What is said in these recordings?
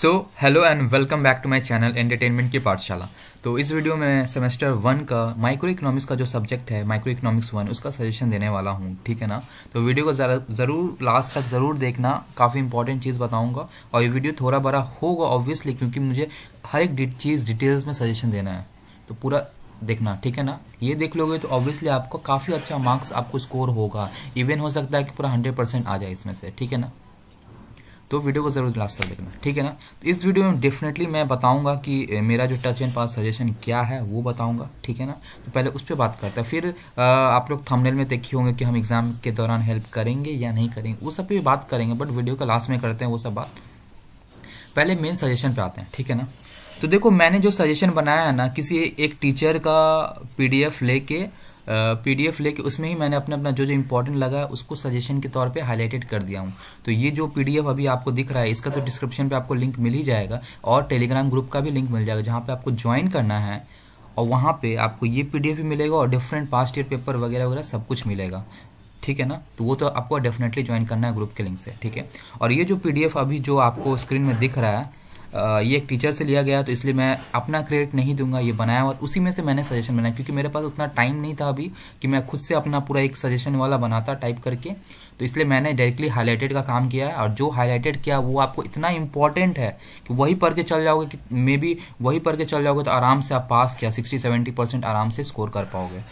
So hello and welcome back to my channel Entertainment की पाठशाला। तो इस वीडियो में सेमेस्टर 1 का माइक्रो इकोनॉमिक्स का जो सब्जेक्ट है माइक्रो इकोनॉमिक्स 1 उसका सजेशन देने वाला हूँ, ठीक है ना। तो वीडियो को ज़रूर लास्ट तक ज़रूर देखना, काफ़ी इंपॉर्टेंट चीज़ बताऊँगा और ये वीडियो थोड़ा बड़ा होगा ऑब्वियसली, क्योंकि मुझे हर एक चीज़ डिटेल्स में सजेशन देना है, तो पूरा देखना, ठीक है ना। ये देख लोगे तो ऑब्वियसली आपको काफ़ी अच्छा मार्क्स आपको स्कोर होगा, इवन हो सकता है कि पूरा 100% आ जाए इसमें से, ठीक है ना। तो वीडियो को जरूर लास्ट तक देखना, ठीक है ना। तो इस वीडियो में डेफिनेटली मैं बताऊंगा कि मेरा जो टच एंड पास सजेशन क्या है वो बताऊंगा, ठीक है ना। तो पहले उस पर बात करते हैं, फिर आप लोग थंबनेल में देखे होंगे कि हम एग्जाम के दौरान हेल्प करेंगे या नहीं करेंगे, वो सब पे बात करेंगे, बट वीडियो का लास्ट में करते हैं वो सब बात। पहले मेन सजेशन पे आते हैं, ठीक है ना। तो देखो, मैंने जो सजेशन बनाया है ना, किसी एक टीचर का पीडीएफ लेके उसमें ही मैंने अपना जो इंपॉर्टेंट लगा है उसको सजेशन के तौर पे हाईलाइटेड कर दिया हूँ। तो ये जो पीडीएफ अभी आपको दिख रहा है इसका तो डिस्क्रिप्शन पे आपको लिंक मिल ही जाएगा, और टेलीग्राम ग्रुप का भी लिंक मिल जाएगा जहाँ पे आपको ज्वाइन करना है, और वहाँ पे आपको ये पीडीएफ भी मिलेगा और डिफरेंट पास्ट ईयर पेपर वगैरह वगैरह सब कुछ मिलेगा, ठीक है ना। तो वो तो आपको डेफिनेटली ज्वाइन करना है ग्रुप के लिंक से, ठीक है। और ये जो पीडीएफ अभी जो आपको स्क्रीन में दिख रहा है, ये एक टीचर से लिया गया, तो इसलिए मैं अपना क्रेडिट नहीं दूंगा, ये बनाया हुआ उसी में से मैंने सजेशन बनाया, क्योंकि मेरे पास उतना टाइम नहीं था अभी कि मैं खुद से अपना पूरा एक सजेशन वाला बनाता टाइप करके। तो इसलिए मैंने डायरेक्टली हाईलाइटेड का काम किया है, और जो हाईलाइटेड किया वो आपको इतना इंपॉर्टेंट है कि वही पढ़ के चल जाओगे, कि मे बी वही पढ़ के चल जाओगे तो आराम से आप पास किया 60-70% आराम से स्कोर कर पाओगे,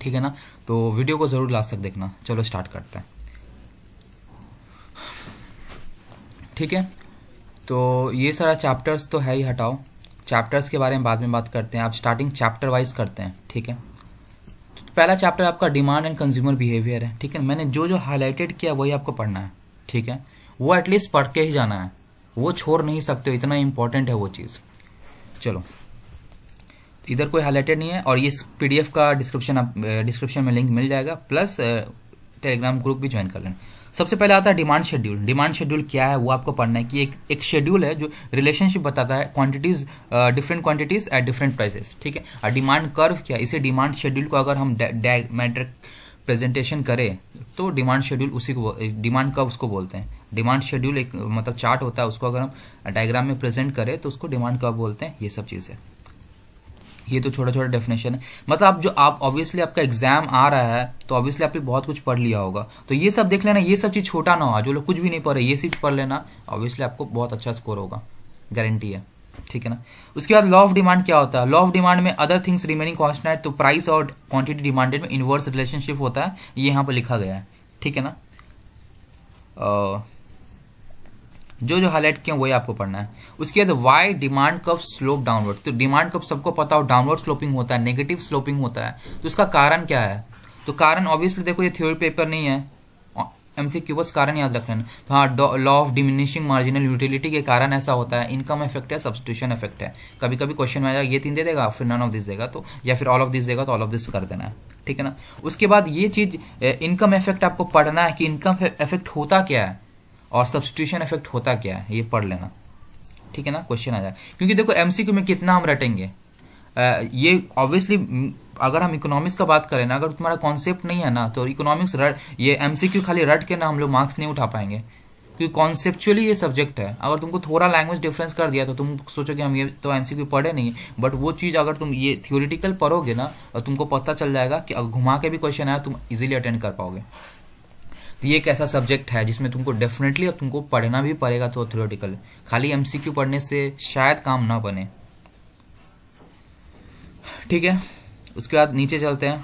ठीक है ना। तो वीडियो को जरूर लास्ट तक देखना। चलो स्टार्ट करते हैं, ठीक है। तो ये सारा चैप्टर्स तो है ही, हटाओ, चैप्टर्स के बारे में बाद में बात करते हैं। आप स्टार्टिंग चैप्टर वाइज करते हैं, ठीक है। तो पहला चैप्टर आपका डिमांड एंड कंज्यूमर बिहेवियर है, ठीक है। मैंने जो हाईलाइटेड किया वही आपको पढ़ना है, ठीक है। वो एटलीस्ट पढ़ के ही जाना है, वो छोड़ नहीं सकते हो, इतना इंपॉर्टेंट है वो चीज़। चलो, इधर कोई हाईलाइटेड नहीं है, और ये पीडीएफ का डिस्क्रिप्शन में लिंक मिल जाएगा, प्लस टेलीग्राम ग्रुप भी ज्वाइन कर लेना। सबसे पहले आता है डिमांड शेड्यूल। डिमांड शेड्यूल क्या है वो आपको पढ़ना है, कि एक शेड्यूल है जो रिलेशनशिप बताता है quantities, different quantities at different prices, ठीक है। और डिमांड कर्व क्या है, इसे डिमांड शेड्यूल को अगर हम मैट्रिक प्रेजेंटेशन करें तो डिमांड शेड्यूल उसी को, डिमांड कर्व उसको बोलते हैं। डिमांड शेड्यूल एक मतलब चार्ट होता है, उसको अगर हम डायग्राम में प्रेजेंट करें तो उसको डिमांड कर्व बोलते हैं। ये सब चीज़ें, ये तो छोटा छोटा डेफिनेशन है। मतलब आप ऑब्वियसली आपका एग्जाम आ रहा है तो ऑब्वियसली आपने बहुत कुछ पढ़ लिया होगा, तो ये सब देख लेना, ये सब चीज छोटा ना हो। जो लोग कुछ भी नहीं पढ़ रहे ये चीज पढ़ लेना, ऑब्वियसली आपको बहुत अच्छा स्कोर होगा, गारंटी है, ठीक है ना। उसके बाद लॉ ऑफ डिमांड क्या होता है। लॉ ऑफ डिमांड में अदर थिंग्स रिमेनिंग कांस्टेंट, तो प्राइस और क्वांटिटी डिमांडेड में इनवर्स रिलेशनशिप होता है, ये यहाँ पर लिखा गया है, ठीक है ना। जो हाईलाइट किया वही आपको पढ़ना है। उसके बाद why demand curve slope downward. तो डिमांड कर्व सबको पता हो डाउनवर्ड स्लोपिंग होता है, नेगेटिव स्लोपिंग होता है, तो उसका कारण क्या है। तो कारण ऑब्वियसली देखो, ये थ्योरी पेपर नहीं है, एमसीक्यू, बस कारण याद रख लेना। तो हाँ, law of diminishing marginal utility के कारण ऐसा होता है। इनकम इफेक्ट है, सब्स्टिट्यूशन इफेक्ट है। कभी कभी क्वेश्चन में आएगा ये 3 दे देगा, फिर नन ऑफ दिस देगा, तो या फिर ऑल ऑफ दिस देगा तो ऑल ऑफ दिस कर देना है, ठीक है ना। उसके बाद ये चीज इनकम इफेक्ट आपको पढ़ना है कि इनकम इफेक्ट होता क्या है और सब्स्टिट्यूशन इफेक्ट होता क्या है, ये पढ़ लेना, ठीक है ना। क्वेश्चन आ जाए, क्योंकि देखो एमसीक्यू में कितना हम रटेंगे, ये ऑब्वियसली अगर हम इकोनॉमिक्स का बात करें ना, अगर तुम्हारा कॉन्सेप्ट नहीं है ना तो इकोनॉमिक्स ये एमसीक्यू खाली रट के ना हम लोग मार्क्स नहीं उठा पाएंगे, क्योंकि कॉन्सेप्चुअली ये सब्जेक्ट है। अगर तुमको थोड़ा लैंग्वेज डिफरेंस कर दिया तो तुम सोचोगे हम ये तो एमसीक्यू पढ़े नहीं, बट वो चीज अगर तुम ये थियोरिटिकल पढ़ोगे ना और तुमको पता चल जाएगा कि अगर घुमा के भी क्वेश्चन आया तुम इजिली अटेंड कर पाओगे। तो ये एक ऐसा सब्जेक्ट है जिसमें तुमको डेफिनेटली अब तुमको पढ़ना भी पड़ेगा, तो थ्योरेटिकल खाली एमसीक्यू पढ़ने से शायद काम ना बने, ठीक है। उसके बाद नीचे चलते हैं,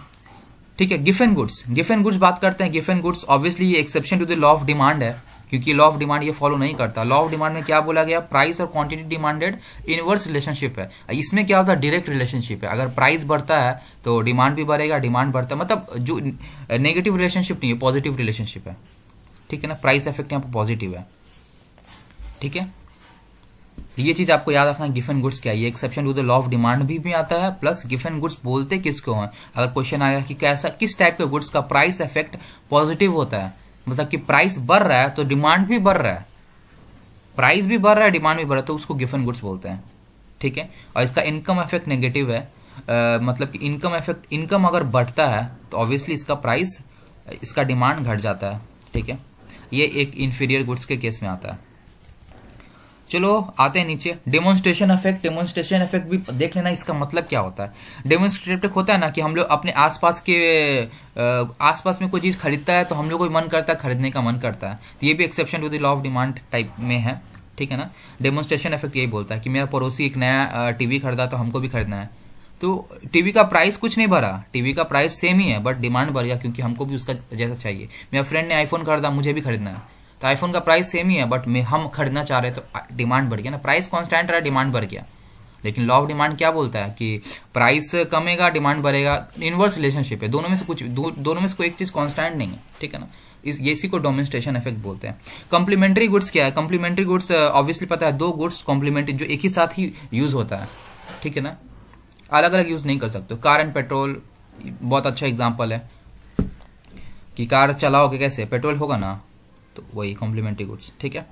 ठीक है। गिवन गुड्स बात करते हैं। गिवन गुड्स ऑब्वियसली ये exception to the law of demand है, क्योंकि लॉ ऑफ डिमांड ये फॉलो नहीं करता। लॉ ऑफ डिमांड में क्या बोला गया, प्राइस और क्वांटिटी डिमांडेड इनवर्स रिलेशनशिप है। इसमें क्या होता है, डायरेक्ट रिलेशनशिप है। अगर प्राइस बढ़ता है तो डिमांड भी बढ़ेगा, डिमांड बढ़ता है, मतलब जो नेगेटिव रिलेशनशिप नहीं है, पॉजिटिव रिलेशनशिप है, ठीक है ना। प्राइस इफेक्ट यहाँ पर पॉजिटिव है, ठीक है। ये चीज आपको याद रखना, गिवन गुड्स क्या है, ये exception to the law of demand भी आता है, प्लस गिवन गुड्स बोलते किसको हैं। अगर क्वेश्चन आएगा कि कैसा किस टाइप के गुड्स का प्राइस इफेक्ट पॉजिटिव होता है, मतलब कि प्राइस बढ़ रहा है तो डिमांड भी बढ़ रहा है, प्राइस भी बढ़ रहा है डिमांड भी बढ़ रहा है, तो उसको गिवन गुड्स बोलते हैं, ठीक है। और इसका इनकम इफेक्ट नेगेटिव है, मतलब कि इनकम अगर बढ़ता है तो ऑब्वियसली इसका प्राइस, इसका डिमांड घट जाता है, ठीक है। ये एक इंफीरियर गुड्स के केस में आता है। चलो आते हैं नीचे। Demonstration effect. डेमोन्स्ट्रेशन इफेक्ट भी देख लेना, इसका मतलब क्या होता है। डेमोन्स्ट्रेशन इफेक्ट होता है ना कि हम लोग अपने आसपास में कोई चीज खरीदता है तो हम लोग को मन करता है, खरीदने का मन करता है। तो ये भी exception to the law of demand type में है, ठीक है ना। डेमोन्स्ट्रेशन इफेक्ट यही बोलता है कि मेरा पड़ोसी एक नया टीवी खरीदा तो हमको भी खरीदना है। तो टीवी का प्राइस कुछ नहीं बढ़ा, टीवी का प्राइस सेम ही है, बट डिमांड बढ़ गया क्योंकि हमको भी उसका जैसा चाहिए। मेरा फ्रेंड ने आईफोन खरीदा, मुझे भी खरीदना है, तो आईफोन का प्राइस सेम ही है, बट हम खरीदना चाह रहे हैं तो डिमांड बढ़ गया ना। प्राइस कांस्टेंट रहा, डिमांड बढ़ गया। लेकिन लॉ ऑफ डिमांड क्या बोलता है कि प्राइस कमेगा, डिमांड बढ़ेगा। इनवर्स रिलेशनशिप है, दोनों में से कोई एक चीज कांस्टेंट नहीं है, ठीक है ना। इसी को डेमोन्स्ट्रेशन इफेक्ट बोलते हैं। कॉम्प्लीमेंट्री गुड्स क्या है? कॉम्प्लीमेंट्री गुड्स ऑब्वियसली पता है, दो गुड्स कॉम्प्लीमेंट्री जो एक ही साथ ही यूज होता है, ठीक है ना, अलग अलग यूज नहीं कर सकते। कार एंड पेट्रोल बहुत अच्छा एग्जांपल है कि कार चलाओगे कैसे, पेट्रोल होगा ना, तो वही कॉम्प्लीमेंट्री गुड्स, ठीक है।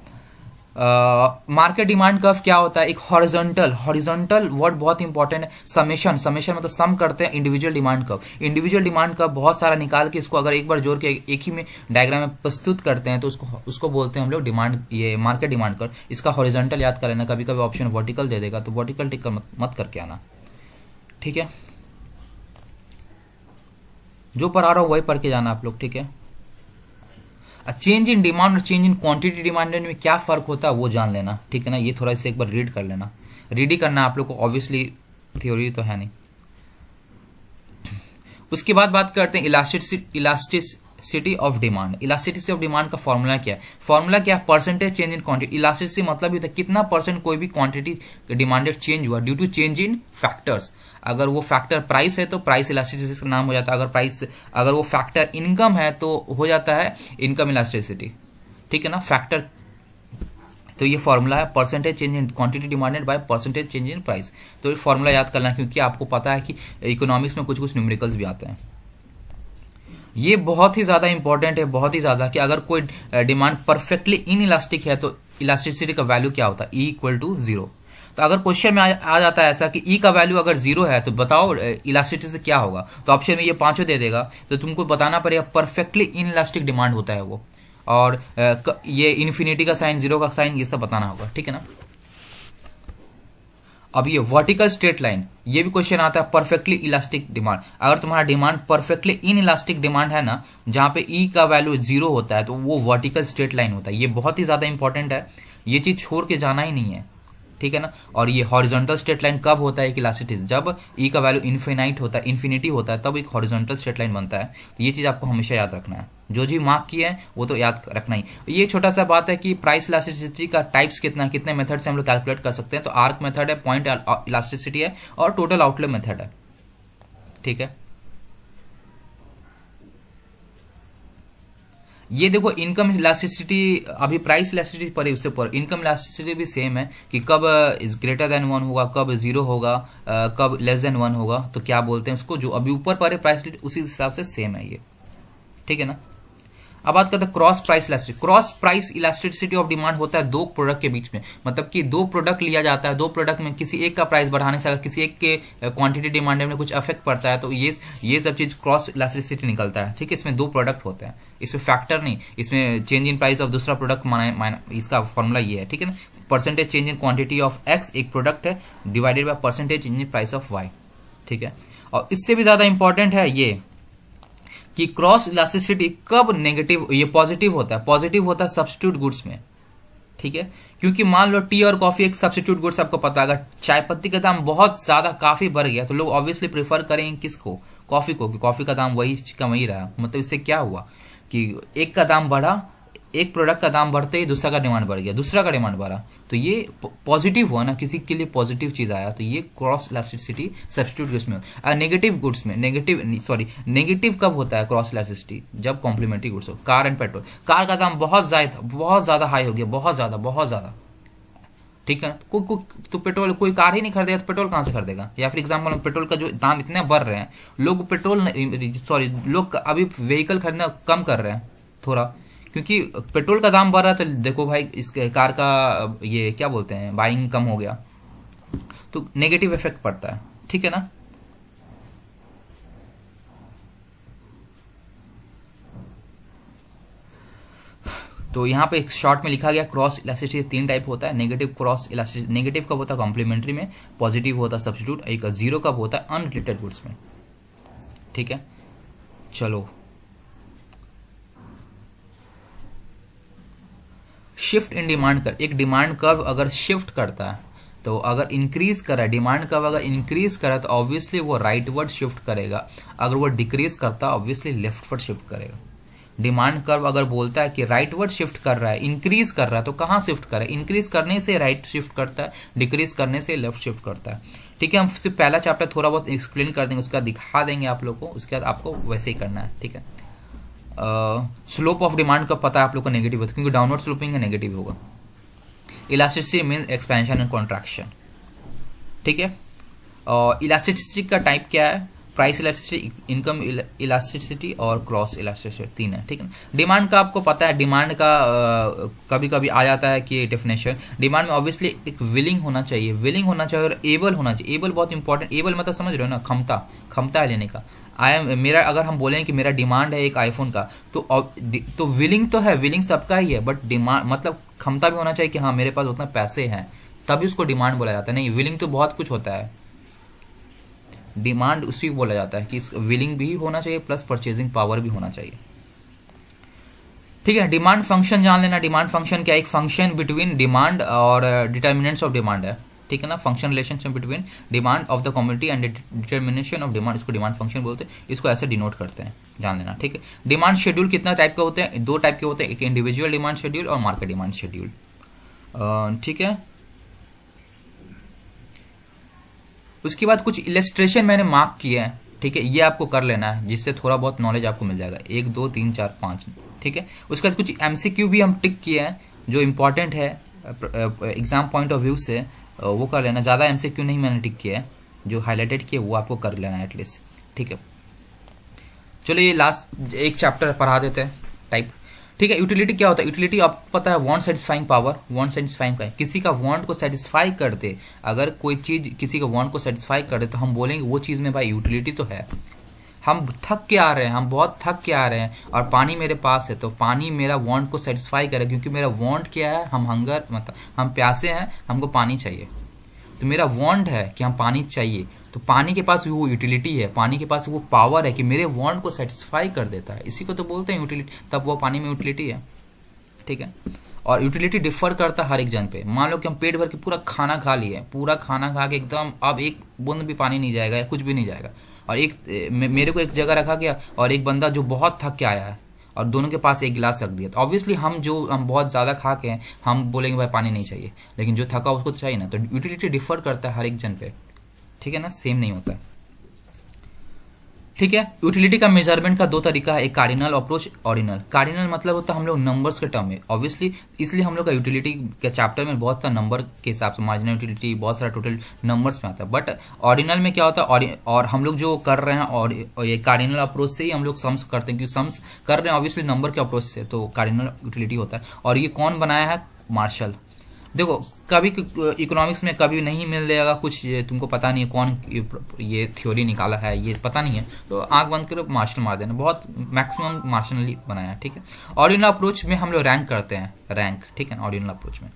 मार्केट डिमांड कर्व क्या होता है? एक हॉरिजॉन्टल वर्ड बहुत इंपॉर्टेंट है। समेशन मतलब सम करते हैं individual demand curve. Individual demand curve बहुत सारा निकाल के इसको अगर एक बार जोड़ के एक ही में डायग्राम में प्रस्तुत करते हैं तो उसको बोलते हैं हम लोग डिमांड, ये मार्केट डिमांड कर्व। इसका हॉरिजॉन्टल याद कर लेना, कभी कभी ऑप्शन वर्टिकल दे देगा तो वर्टिकल टिक मत करके आना, ठीक है। जो पढ़ा रहा हूं वही पढ़ के जाना आप लोग, ठीक है। चेंज इन डिमांड और चेंज इन क्वांटिटी डिमांडेड में क्या फर्क होता है वो जान लेना, ठीक है ना। ये थोड़ा इसे एक बार रीड कर लेना, रीड ही करना आप लोग को, ऑब्वियसली थ्योरी तो है नहीं। उसके बाद बात करते हैं elasticity of demand. Elasticity of demand का फॉर्मूला क्या है? फॉर्मूला क्या है? Percentage change in quantity. Elasticity मतलब होता है कितना परसेंट कोई भी क्वांटिटी डिमांडेड चेंज हुआ due to change in factors. अगर वो फैक्टर प्राइस है तो प्राइस इलास्टिसिटी का नाम हो जाता है। अगर वो फैक्टर इनकम है तो हो जाता है इनकम इलास्टिसिटी, ठीक है ना। फैक्टर, तो ये फॉर्मूला है percentage change in quantity demanded by percentage change in price. तो ये फॉर्मूला याद करना, क्योंकि आपको पता है कि इकोनॉमिक्स में कुछ न्यूमेरिकल्स भी आते हैं। ये बहुत ही ज्यादा इंपॉर्टेंट है, बहुत ही ज्यादा, कि अगर कोई डिमांड परफेक्टली इन इलास्टिक है तो इलास्टिसिटी का वैल्यू क्या होता है? E equal to 0। तो अगर क्वेश्चन में आ जाता है ऐसा कि ई का वैल्यू अगर 0 है तो बताओ इलास्टिसिटी क्या होगा, तो ऑप्शन में ये पांचों दे देगा, तो तुमको बताना पड़ेगा परफेक्टली इन इलास्टिक डिमांड होता है वो, और ये इन्फिनिटी का साइन, 0 का साइन, ये सब बताना होगा, ठीक है ना। अब ये वर्टिकल स्ट्रेट लाइन, ये भी क्वेश्चन आता है परफेक्टली इलास्टिक डिमांड। अगर तुम्हारा demand perfectly in elastic demand है ना, जहां पे ई का वैल्यू 0 होता है, तो वो वर्टिकल स्ट्रेट लाइन होता है। ये बहुत ही ज्यादा इंपॉर्टेंट है, ये चीज छोड़ के जाना ही नहीं है, ठीक है ना। और ये हॉरिजॉन्टल स्ट्रेट लाइन कब होता है? इलास्टिसिटी जब ई का वैल्यू इन्फिनिटी होता है, तब एक हॉरिजॉन्टल स्ट्रेट लाइन बनता है। तो ये चीज आपको हमेशा याद रखना है, जो जी मार्क किए हैं वो तो याद रखना ही। ये छोटा सा बात है कि प्राइस इलास्टिसिटी का टाइप्स कितने मेथड से हम लोग कैलकुलेट कर सकते हैं। तो आर्क मेथड है, पॉइंट इलास्टिसिटी है, और टोटल आउटलेट मेथड है, ठीक है। ये देखो इनकम इलास्टिसिटी, अभी प्राइस इलास्टिसिटी पर उससे पर इनकम इलास्टिसिटी भी सेम है कि कब इज ग्रेटर देन 1 होगा, कब 0 होगा, कब लेस देन 1 होगा। तो क्या बोलते हैं उसको, जो अभी ऊपर पर है प्राइस, उसी हिसाब से सेम है ये, ठीक है ना। अब बात करते हैं cross price elasticity. Cross price elasticity of demand होता है दो प्रोडक्ट के बीच में, मतलब कि दो प्रोडक्ट लिया जाता है, दो प्रोडक्ट में किसी एक का प्राइस बढ़ाने से अगर किसी एक के क्वांटिटी डिमांड में कुछ अफेक्ट पड़ता है तो ये सब चीज क्रॉस इलास्टिसिटी निकलता है, ठीक है। इसमें दो प्रोडक्ट होते हैं, इसमें फैक्टर नहीं, इसमें चेंज इन प्राइस ऑफ दूसरा प्रोडक्ट, इसका फॉर्मूला ये है, ठीक है ना। Percentage change in quantity of X एक प्रोडक्ट है, divided by percentage change in price of Y, ठीक है। और इससे भी ज्यादा इंपॉर्टेंट है ये कि क्रॉस इलास्टिसिटी कब नेगेटिव, ये पॉजिटिव होता है, पॉजिटिव होता है सब्स्टिट्यूट गुड्स में, ठीक है। क्योंकि मान लो टी और कॉफी एक सब्स्टिट्यूट गुड्स, आपको पता है अगर चाय पत्ती का दाम बहुत ज्यादा काफी बढ़ गया तो लोग ऑब्वियसली प्रेफर करेंगे किसको? कॉफी को, कि कॉफी का दाम वही का वही रहा। मतलब इससे क्या हुआ कि एक का दाम बढ़ा, एक प्रोडक्ट का दाम बढ़ते ही दूसरा का डिमांड बढ़ गया, दूसरा का डिमांड बढ़ा, तो ये पॉजिटिव हुआ ना, किसी के लिए पॉजिटिव चीज आया, तो ये क्रॉस इलास्टिसिटी सब्स्टिट्यूट गुड्स में होता है। नेगेटिव कब होता है क्रॉस इलास्टिसिटी? जब कॉम्प्लीमेंट्री गुड्स हो। कार एंड पेट्रोल, कार का दाम बहुत ज्यादा हाई हो गया, बहुत ज्यादा, ठीक है। तो पेट्रोल, कोई कार ही नहीं खरीदेगा तो पेट्रोल कहां से खरीदेगा? या फिर एग्जाम्पल पेट्रोल का जो दाम इतने बढ़ रहे हैं, लोग अभी व्हीकल खरीदना कम कर रहे हैं थोड़ा, क्योंकि पेट्रोल का दाम बढ़ रहा है। तो देखो भाई, इस कार का ये क्या बोलते हैं, बाइंग कम हो गया, तो नेगेटिव इफेक्ट पड़ता है, ठीक है ना। तो यहाँ पे एक शॉर्ट में लिखा गया क्रॉस इलास्टिसिटी 3 टाइप होता है। नेगेटिव क्रॉस इलास्टिसिटी, नेगेटिव कब होता है कॉम्प्लीमेंट्री में, पॉजिटिव होता है सब्स्टिट्यूट, एक जीरो कब होता है अनरिलेटेड गुड्स में। ठीक है, चलो शिफ्ट इन डिमांड कर्व। एक डिमांड कर्व अगर शिफ्ट करता है तो अगर इंक्रीज कर रहा है, डिमांड कर्व अगर इंक्रीज कर रहा है तो ऑब्वियसली वो राइटवर्ड शिफ्ट करेगा, अगर वो डिक्रीज करता है ऑब्वियसली लेफ्टवर्ड शिफ्ट करेगा। डिमांड कर्व अगर बोलता है कि राइटवर्ड शिफ्ट कर रहा है, इंक्रीज कर रहा है, तो कहां शिफ्ट करे, इंक्रीज करने से राइट शिफ्ट करता है, डिक्रीज करने से लेफ्ट शिफ्ट करता है। ठीक है, हम सिर्फ पहला चैप्टर थोड़ा बहुत एक्सप्लेन कर देंगे, उसके बाद दिखा देंगे आप लोग को, उसके बाद आपको वैसे ही करना है। ठीक है, स्लोप ऑफ डिमांड का पता है आप लोग को नेगेटिव होता है, क्योंकि डाउनवर्ड स्लोपिंग है नेगेटिव होगा। Elasticity mean expansion and contraction. ठीक है, और इलास्टिसिटी का टाइप क्या है, प्राइस इलास्टिसिटी, इनकम इलास्टिसिटी और क्रॉस इलास्टिसिटी, 3 है। ठीक है, डिमांड का आपको पता है, डिमांड का कभी कभी आ जाता है कि डेफिनेशन, डिमांड में ऑब्वियसली एक विलिंग होना चाहिए, विलिंग होना चाहिए और एबल होना चाहिए। एबल बहुत इंपॉर्टेंट, एबल मतलब समझ रहे हो ना, क्षमता, क्षमता है लेने का। मेरा अगर हम बोलें कि मेरा डिमांड है एक आईफोन का, तो विलिंग तो है, विलिंग सबका ही है, बट डिमांड मतलब क्षमता भी होना चाहिए कि हाँ मेरे पास उतना पैसे हैं, तभी उसको डिमांड बोला जाता है। नहीं, विलिंग तो बहुत कुछ होता है, डिमांड उसी को बोला जाता है कि विलिंग भी होना चाहिए प्लस परचेजिंग पावर भी होना चाहिए। ठीक है, डिमांड फंक्शन जान लेना। डिमांड फंक्शन क्या, एक फंक्शन बिटवीन डिमांड और डिटर्मिनेंट्स ऑफ डिमांड है। ठीक है ना, function relationship between demand of the community and determination of demand, इसको डिमांड फंक्शन बोलते हैं, इसको ऐसे डिनोट करते हैं, जान लेना। ठीक है, डिमांड शेड्यूल कितना टाइप के होते हैं, 2 टाइप के होते हैं, एक इंडिविजुअल डिमांड शेड्यूल और मार्केट डिमांड शेड्यूल। ठीक है, उसके बाद कुछ इलस्ट्रेशन मैंने मार्क किए हैं। ठीक है, ये आपको कर लेना है, जिससे थोड़ा बहुत नॉलेज आपको मिल जाएगा, 1 2 3 4 5। ठीक है, उसके बाद कुछ एमसीक्यू भी हम टिक किए हैं जो इंपॉर्टेंट है एग्जाम पॉइंट ऑफ व्यू से, वो कर लेना। ज़्यादा एमसीक्यू नहीं मैंने टिक किया है, जो हाईलाइटेड किया वो आपको कर लेना है एटलीस्ट। ठीक है, चलो ये लास्ट एक चैप्टर पढ़ा देते हैं टाइप। ठीक है, यूटिलिटी क्या होता है, यूटिलिटी आपको पता है, want satisfying power, want satisfying power, किसी का वांट को सेटिस्फाई कर दे। अगर कोई चीज किसी का वांट को सेटिस्फाई कर दे तो हम बोलेंगे वो चीज में भाई यूटिलिटी तो है। हम थक के आ रहे हैं, हम बहुत थक के आ रहे हैं और पानी मेरे पास है, तो पानी मेरा वांट को सेटिस्फाई करे, क्योंकि मेरा वांट क्या है, हम हंगर मतलब हम प्यासे हैं, हमको पानी चाहिए, तो मेरा वांट है कि हम पानी चाहिए, तो पानी के पास वो यूटिलिटी है, पानी के पास वो पावर है कि मेरे वांट को सेटिस्फाई कर देता है, इसी को तो बोलते हैं यूटिलिटी, तब वो पानी में यूटिलिटी है। ठीक है, और यूटिलिटी डिफर करता है हर एक जन पे। मान लो कि हम पेट भर के पूरा खाना खा लिए, पूरा खाना खा के एकदम अब एक बूंद भी पानी नहीं जाएगा या कुछ भी नहीं जाएगा, और एक मेरे को एक जगह रखा गया और एक बंदा जो बहुत थक के आया है और दोनों के पास एक गिलास रख दिया, तो ऑब्वियसली हम बहुत ज्यादा खा के हैं, हम बोलेंगे भाई पानी नहीं चाहिए, लेकिन जो थका उसको तो चाहिए ना। तो यूटिलिटी डिफर करता है हर एक जन पे। ठीक है ना, सेम नहीं होता है। ठीक है, यूटिलिटी का मेजरमेंट का 2 तरीका है, एक कार्डिनल अप्रोच, ऑर्डिनल। कार्डिनल मतलब होता है हम लोग नंबर्स के टर्म में, ऑब्वियसली इसलिए हम लोग का यूटिलिटी के चैप्टर में बहुत सारा नंबर के हिसाब से, मार्जिनल यूटिलिटी बहुत सारा टोटल नंबर्स में आता है। बट ऑर्डिनल में क्या होता है, और हम लोग जो कर रहे हैं और ये कार्डिनल अप्रोच से ही हम लोग सम्स करते हैं, क्योंकि सम्स कर रहे हैं ऑब्वियसली नंबर के अप्रोच से, तो कार्डिनल यूटिलिटी होता है। और ये कौन बनाया है, मार्शल। देखो कभी इकोनॉमिक्स में कभी नहीं मिल जाएगा कुछ, तुमको पता नहीं है कौन ये थ्योरी निकाला है, ये पता नहीं है, तो आंख बंद कर मार्शल मार देना, बहुत मैक्सिमम मार्शनली बनाया है। ठीक है, ऑर्डिनल अप्रोच में हम लोग रैंक करते हैं, रैंक। ठीक है, ऑर्डिनल अप्रोच में।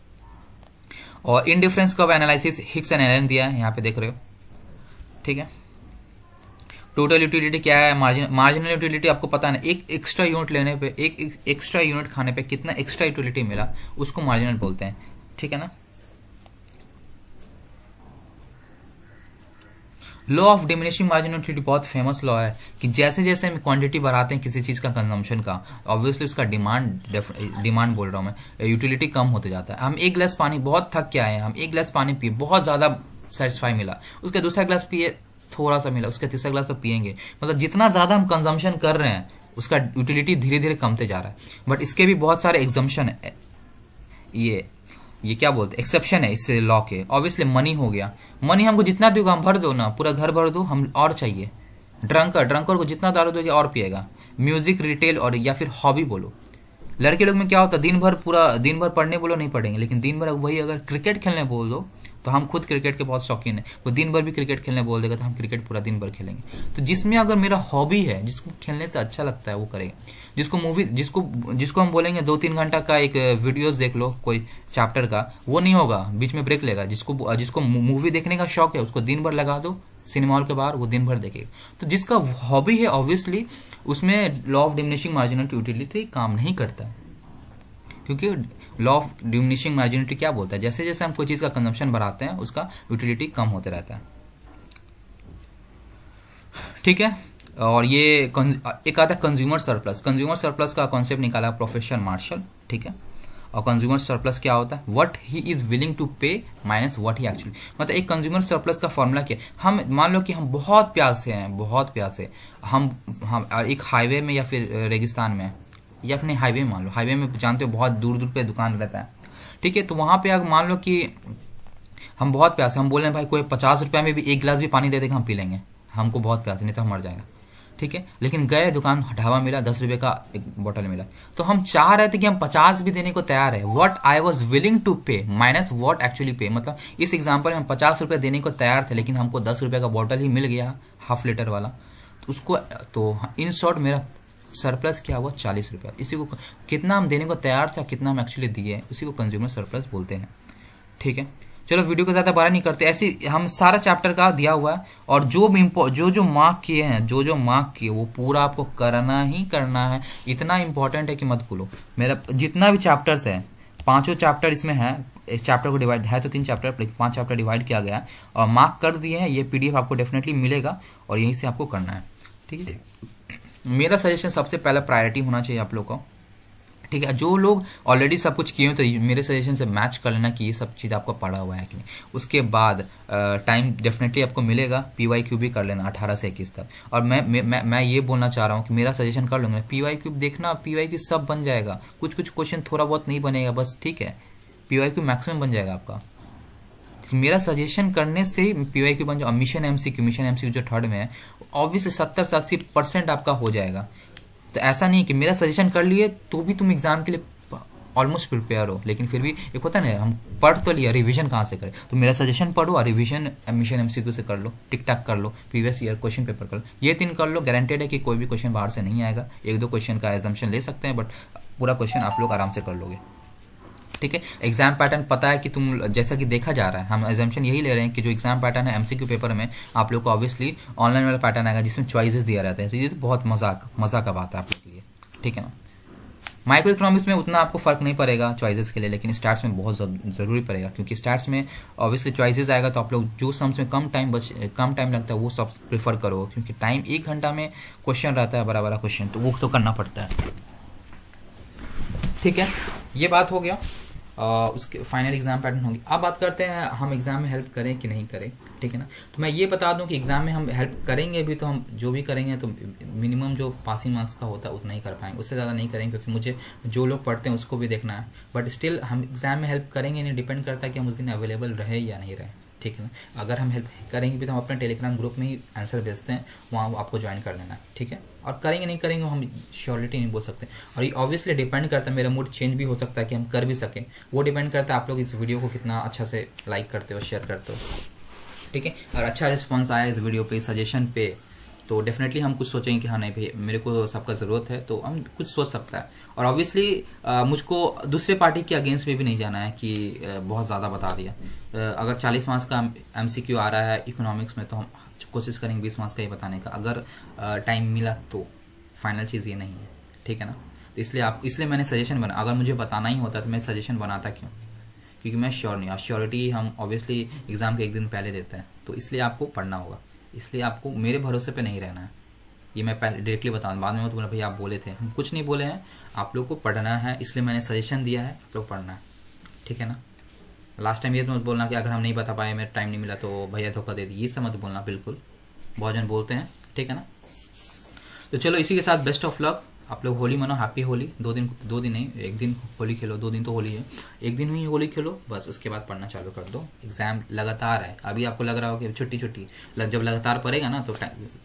और indifference curve analysis Hicks and Allen दिया है, यहाँ पे देख रहे हो। ठीक है, टोटल यूटिलिटी क्या है, मार्जिनल यूटिलिटी आपको पता है ना, एक एक्स्ट्रा यूनिट लेने पे, एक एक्स्ट्रा यूनिट खाने पे कितना एक्स्ट्रा यूटिलिटी मिला, उसको मार्जिनल बोलते हैं। ठीक है ना, law of diminishing marginal utility बहुत फेमस लॉ है कि जैसे जैसे हम क्वांटिटी बढ़ाते हैं किसी चीज का कंजम्पशन का, ऑब्वियसली उसका डिमांड बोल रहा हूं मैं, यूटिलिटी कम होते जाता है। हम एक गिलास पानी, बहुत थक के आए हैं, हम एक गिलास पानी पिए, बहुत ज्यादा सेटिस्फाई मिला, उसके दूसरा गिलास पिए, थोड़ा सा मिला, उसका तीसरा गिलास तो पिएंगे, मतलब जितना ज्यादा हम कंजम्पशन कर रहे हैं उसका यूटिलिटी धीरे धीरे कमते जा रहा है। बट इसके भी बहुत सारे एग्जम्पशन है, ये क्या बोलते हैं, एक्सेप्शन है इस लॉ के। ऑब्वियसली मनी हो गया, मनी हमको जितना दोगे हम भर दो ना, पूरा घर भर दो, हम और चाहिए। ड्रंकर को जितना दारू दोगे और पिएगा। म्यूजिक, रिटेल और या फिर हॉबी बोलो, लड़के लोग में क्या होता है, दिन भर पढ़ने बोलो नहीं पढ़ेंगे, लेकिन दिन भर वही अगर क्रिकेट खेलने बोल दो तो हम खुद क्रिकेट के बहुत शौकीन है, वो दिन भर भी क्रिकेट खेलने बोल देगा तो हम क्रिकेट पूरा दिन भर खेलेंगे। तो जिसमें अगर मेरा हॉबी है, जिसको खेलने से अच्छा लगता है वो करेगा। जिसको मूवी जिसको हम बोलेंगे 2-3 घंटा का एक वीडियोस देख लो कोई चैप्टर का, वो नहीं होगा, बीच में ब्रेक लेगा। जिसको मूवी देखने का शौक है उसको दिन भर लगा दो सिनेमा हॉल के बाहर, वो दिन भर देखेगा। तो जिसका हॉबी है ऑब्वियसली उसमें law of diminishing marginal utility काम नहीं करता है, क्योंकि लॉ ऑफ डिमिनिशिंग मार्जिनलिटी क्या बोलता है, जैसे जैसे हम कोई चीज का कंजम्पशन बढ़ाते हैं उसका यूटिलिटी कम होते रहता है। ठीक है। और ये एक आता है कंज्यूमर सरप्लस। कंज्यूमर सरप्लस का कॉन्सेप्ट निकाला प्रोफेसर मार्शल। ठीक है। और कंज्यूमर सरप्लस क्या होता है, what he is willing to pay minus what he actually, मतलब एक कंज्यूमर सरप्लस का फॉर्मूला क्या है। हम मान लो कि हम बहुत प्यासे हैं, बहुत प्यासे, हम एक हाईवे में या फिर रेगिस्तान में, या अपने हाईवे मान लो, हाईवे में जानते हो बहुत दूर दूर पे दुकान रहता है। ठीक है। तो वहां पे अगर मान लो कि हम बहुत प्यासे, हम बोल रहे हैं भाई कोई 50 रुपए में भी एक गिलास भी पानी दे देगा हम पी लेंगे, हमको बहुत प्यासे, नहीं तो हम मर जाएगा। ठीक है। लेकिन गए दुकान, ढाबा मिला, 10 रुपए का एक बोतल मिला, तो हम चाह रहे थे कि हम 50 भी देने को तैयार है, what I was willing to pay minus what actually pay. मतलब इस एग्जाम्पल में हम 50 रुपए देने को तैयार थे, लेकिन हमको 10 रुपए का बोतल ही मिल गया, हाफ लीटर वाला, तो उसको, तो इन शॉर्ट मेरा सरप्लस क्या हुआ, 40 रुपया। इसी को कितना हम देने को तैयार थे, कितना हम एक्चुअली दिए, उसी को कंज्यूमर सरप्लस बोलते हैं। ठीक है। चलो वीडियो को ज्यादा बड़ा नहीं करते, ऐसे हम सारा चैप्टर का दिया हुआ है, और जो मार्क किए हैं, जो मार्क किए वो पूरा आपको करना ही करना है। इतना इंपॉर्टेंट है कि मत भूलो। मेरा जितना भी चैप्टर्स है, 5 चैप्टर इसमें है, इस चैप्टर को डिवाइड है तो 3 चैप्टर, लेकिन 5 चैप्टर डिवाइड किया गया है और मार्क कर दिए हैं। ये पीडीएफ आपको डेफिनेटली मिलेगा और यहीं से आपको करना है। ठीक है। मेरा सजेशन सबसे पहला प्रायोरिटी होना चाहिए आप लोग को। ठीक है। जो लोग ऑलरेडी सब कुछ किए हो तो मेरे सजेशन से मैच कर लेना कि ये सब चीज आपको पढ़ा हुआ है कि नहीं। उसके बाद टाइम डेफिनेटली आपको मिलेगा, पीवाईक्यू भी कर लेना 18 से 21 तक। और मैं ये बोलना चाह रहा हूँ कि मेरा सजेशन कर लूंगा, पीवाईक्यू देखना, पीवाईक्यू सब बन जाएगा, कुछ कुछ क्वेश्चन थोड़ा बहुत नहीं बनेगा बस। ठीक है। पीवाईक्यू मैक्सिमम बन जाएगा आपका। मेरा सजेशन करने से पीवाईक्यू बन जाओ। मिशन एमसीक्यू जो थर्ड में है, ऑब्वियसली 70 से 80% आपका हो जाएगा। तो ऐसा नहीं कि मेरा सजेशन कर लिए तो भी तुम एग्जाम के लिए ऑलमोस्ट प्रिपेयर हो, लेकिन फिर भी एक होता है ना, हम पढ़ तो लिया, रिवीजन कहाँ से करें। तो मेरा सजेशन पढ़ो और रिवीजन मिशन एमसीक्यू से कर लो, टिक टाक कर लो, प्रीवियस ईयर क्वेश्चन पेपर कर लो, ये 3 कर लो। गारंटेड है कि कोई भी क्वेश्चन बाहर से नहीं आएगा। 1-2 क्वेश्चन का एजम्पशन ले सकते हैं, बट पूरा क्वेश्चन आप लोग आराम से कर लोगे। ठीक है। एग्जाम पैटर्न पता है कि तुम, जैसा कि देखा जा रहा है, हम एजम्पशन यही ले रहे हैं कि जो एग्जाम पैटर्न है एमसीक्यू पेपर में आप लोग को ऑब्वियसली ऑनलाइन वाला पैटर्न आएगा जिसमें चॉइसेस दिया रहता है। तो ये तो बहुत मजा का बात है आप लोग के लिए। ठीक है ना। माइक्रो इकोनॉमिक्स में उतना आपको फर्क नहीं पड़ेगा चॉइसेस के लिए, लेकिन स्टैट्स में बहुत जरूरी पड़ेगा, क्योंकि स्टैट्स में ऑब्वियसली चॉइसेस आएगा तो आप लोग जो सम्स में कम टाइम लगता है वो सब प्रेफर करो, क्योंकि टाइम 1 घंटा में क्वेश्चन रहता है, बड़ा क्वेश्चन, तो वो तो करना पड़ता है। ठीक है। ये बात हो गया। उसके फाइनल एग्जाम पैटर्न होगी। अब बात करते हैं हम एग्जाम में हेल्प करें कि नहीं करें। ठीक है ना। तो मैं ये बता दूं कि एग्जाम में हम हेल्प करेंगे भी, तो हम जो भी करेंगे तो मिनिमम जो पासिंग मार्क्स का होता है उतना ही कर पाएंगे, उससे ज़्यादा नहीं करेंगे, क्योंकि मुझे जो लोग पढ़ते हैं उसको भी देखना है। बट स्टिल हम एग्जाम में हेल्प करेंगे नहीं, डिपेंड करता है कि हम उस दिन अवेलेबल रहे या नहीं रहे। ठीक है ना। अगर हम हेल्प करेंगे भी तो हम अपने टेलीग्राम ग्रुप में ही आंसर भेजते हैं, वहाँ आपको ज्वाइन कर लेना है। ठीक है। और करेंगे नहीं करेंगे हम श्योरिटी नहीं बोल सकते, और ये ऑब्वियसली डिपेंड करता है, मेरा मूड चेंज भी हो सकता है कि हम कर भी सकें, वो डिपेंड करता है आप लोग इस वीडियो को कितना अच्छा से लाइक करते हो, शेयर करते हो। ठीक है। और अच्छा रिस्पॉन्स आया इस वीडियो पे, सजेशन पे, तो डेफिनेटली हम कुछ सोचेंगे कि हाँ नहीं भाई मेरे को सबका ज़रूरत है, तो हम कुछ सोच सकता है। और ऑब्वियसली मुझको दूसरे पार्टी के अगेंस्ट में भी नहीं जाना है कि बहुत ज़्यादा बता दिया। अगर 40 मार्क्स का एमसीक्यू आ रहा है इकोनॉमिक्स में, तो हम कोशिश करेंगे 20 मार्क्स का ही बताने का, अगर टाइम मिला तो। फाइनल चीज़ ये नहीं है। ठीक है ना। तो इसलिए मैंने सजेशन बना, अगर मुझे बताना ही होता तो मैं सजेशन बनाता क्यों, क्योंकि मैं श्योर नहीं। और श्योरिटी हम ऑब्वियसली एग्जाम के 1 दिन पहले देते हैं, तो इसलिए आपको पढ़ना होगा, इसलिए आपको मेरे भरोसे पे नहीं रहना है। ये मैं पहले डायरेक्टली बताऊँ, बाद में मत बोला भाई आप बोले थे, हम कुछ नहीं बोले हैं, आप लोग को पढ़ना है, इसलिए मैंने सजेशन दिया है, आप लोग पढ़ना है। ठीक है ना। लास्ट टाइम ये तो मत बोलना कि अगर हम नहीं बता पाए, मेरा टाइम नहीं मिला तो भैया धोखा दे दी, ये सब मत बोलना बिल्कुल, बहुत जन बोलते हैं। ठीक है ना। तो चलो इसी के साथ बेस्ट ऑफ लक। आप लोग होली मनाओ, हैप्पी होली। 2 दिन नहीं, 1 दिन होली खेलो, 2 दिन तो होली है, 1 दिन ही होली खेलो बस, उसके बाद पढ़ना चालू कर दो। एग्जाम लगातार है, अभी आपको लग रहा हो कि छुट्टी जब लगातार पड़ेगा ना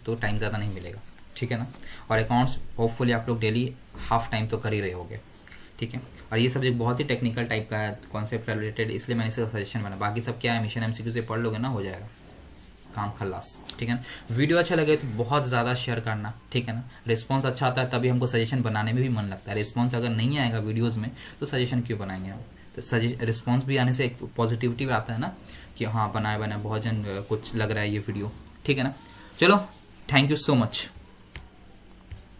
तो टाइम ज़्यादा नहीं मिलेगा। ठीक है ना। और अकाउंट्स होपफुली आप लोग डेली हाफ टाइम तो कर ही रहे होगे। ठीक है। और ये सब्जेक्ट बहुत ही टेक्निकल टाइप का है, कॉन्सेप्ट रिलेटेड, इसलिए मैंने इसका सजेशन बना। बाकी सब क्या है, मिशन एमसीक्यू से पढ़ लोगे ना, हो जाएगा काम खल्लास, ठीक है ना। वीडियो अच्छा लगे तो बहुत ज़्यादा शेयर करना, ठीक है ना। रिस्पांस अच्छा आता है तभी हमको सजेशन बनाने में भी मन लगता है। रिस्पांस अगर नहीं आएगा वीडियोस में तो सजेशन क्यों बनाएंगे हम। तो रिस्पांस भी आने से एक पॉजिटिविटी भी आता है ना, कि हाँ बनाए बहुत जन कुछ लग रहा है ये वीडियो, ठीक है ना। चलो, थैंक यू सो मच।